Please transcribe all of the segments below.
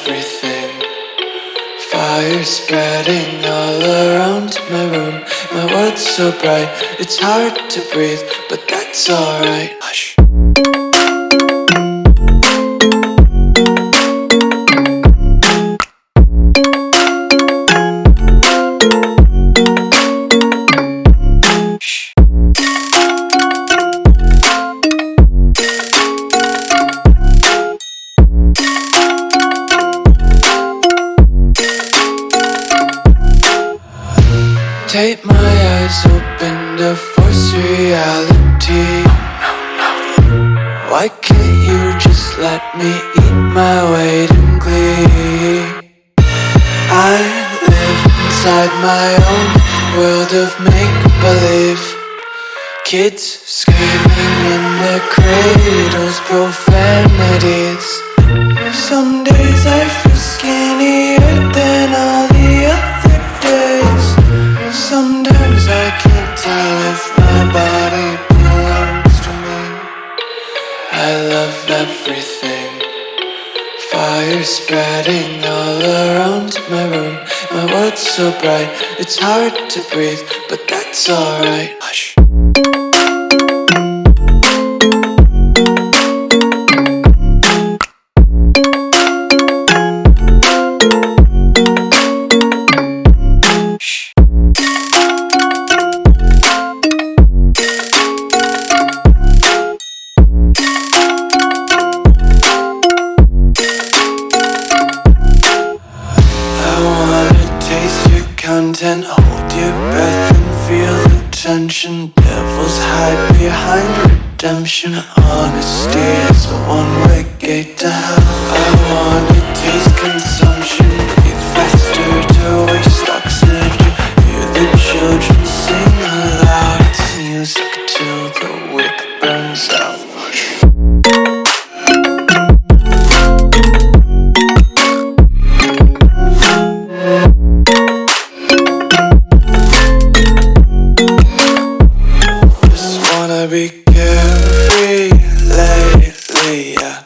everything. Fire spreading all around my room. My world's so bright, it's hard to breathe, but that's alright. Hush. Tape my eyes open to force reality. Why can't you just let me eat my weight in glee? I live inside my own world of make-believe. Kids screaming in their cradles, profanities. Some days I feel skinnier than all the other days. Sometimes I can't tell if my body belongs to me. I love everything. Fire spreading all around my room. My world's so bright, it's hard to breathe, but that's alright. Hush. Content, hold your breath and feel the tension. Devils hide behind redemption. Honesty is a one-way gate to hell. I wanna taste consumption. Breathe faster to waste oxygen. Hear the children sing aloud. It's music till the wick burns out. Be carefree lately, yeah.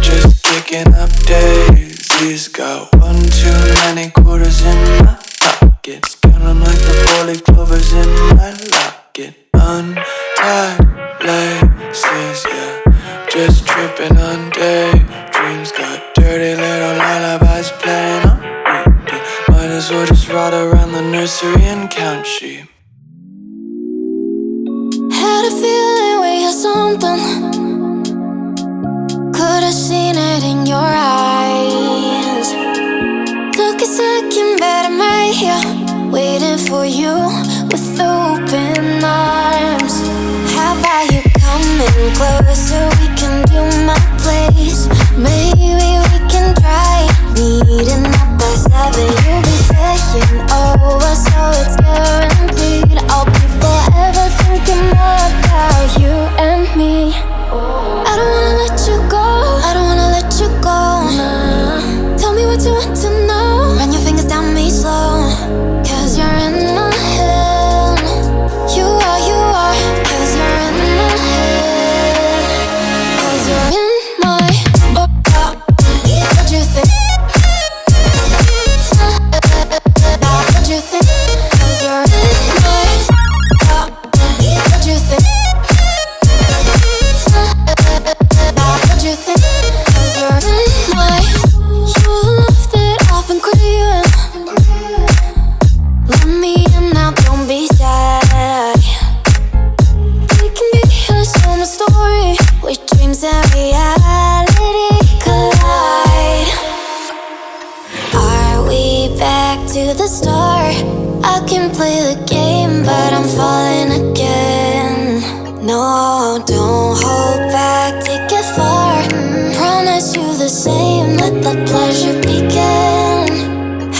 Just picking up daisies. Got one too many quarters in my pockets. Count 'em like the 4-leaf clovers in my locket. Untied laces, yeah. Just tripping on daydreams. Got dirty little lullabies playing on repeat. Might as well just ride around the nursery and count sheep. Had a feeling we had something. Could've seen it in your eyes. Took a second, but I'm right here, waiting for you with open arms. How about you coming closer? We can do my place. Maybe we can try meeting up by 7. You'll be saying over, so it's guaranteed. I'll be forever thinking more about you and me. I don't wanna let you go, I don't wanna let you go. Nah. Tell me what you want to know. Run your fingers down me slow, 'cause you're in my head. You are, 'cause you're in my head. 'Cause you're in my what you think? What you think? 'Cause you're in my what you think? What you think? 'Cause you're in my your love that I've been craving. Let me in now, don't be shy. We can be a summer story where dreams and reality collide. Are we back to the start? I can play the game, but I'm falling again. No, don't hold back, take it far. Promise you the same, let the pleasure begin.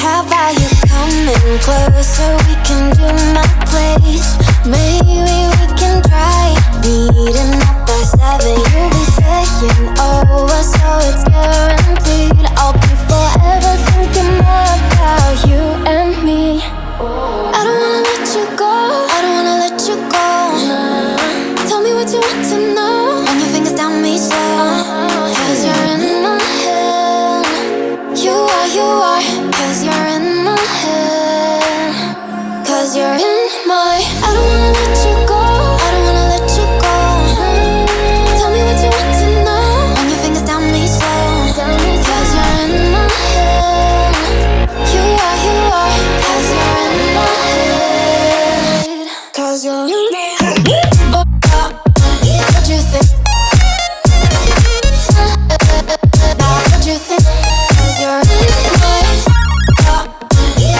How about you coming closer? We can do my place. Maybe we can try meeting up by 7. You'll be saying over, so it's guaranteed. I'll be forever thinking more about you and me. I don't wanna let you go, I don't wanna let you go. Nah. Tell me what you want to know. Run your fingers down me slow, 'cause you're in my head. You my. I don't wanna let you go. I don't wanna let you go. Tell me what you want to know. Run your fingers down me slow. 'Cause you're in my head. You are, 'cause you're in my head. 'Cause you're in my head. What you think? What you think? 'Cause you're in my head.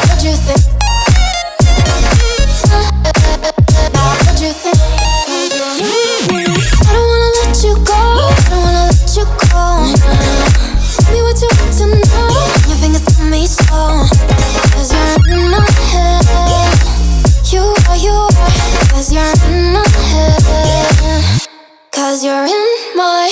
What you think? What you think? 'Cause you're in my head. I don't wanna let you go. I don't wanna let you go. Tell me what you want to know. Your fingers on me slow. 'Cause you're in my head. You are, 'cause you're in my head. 'Cause you're in my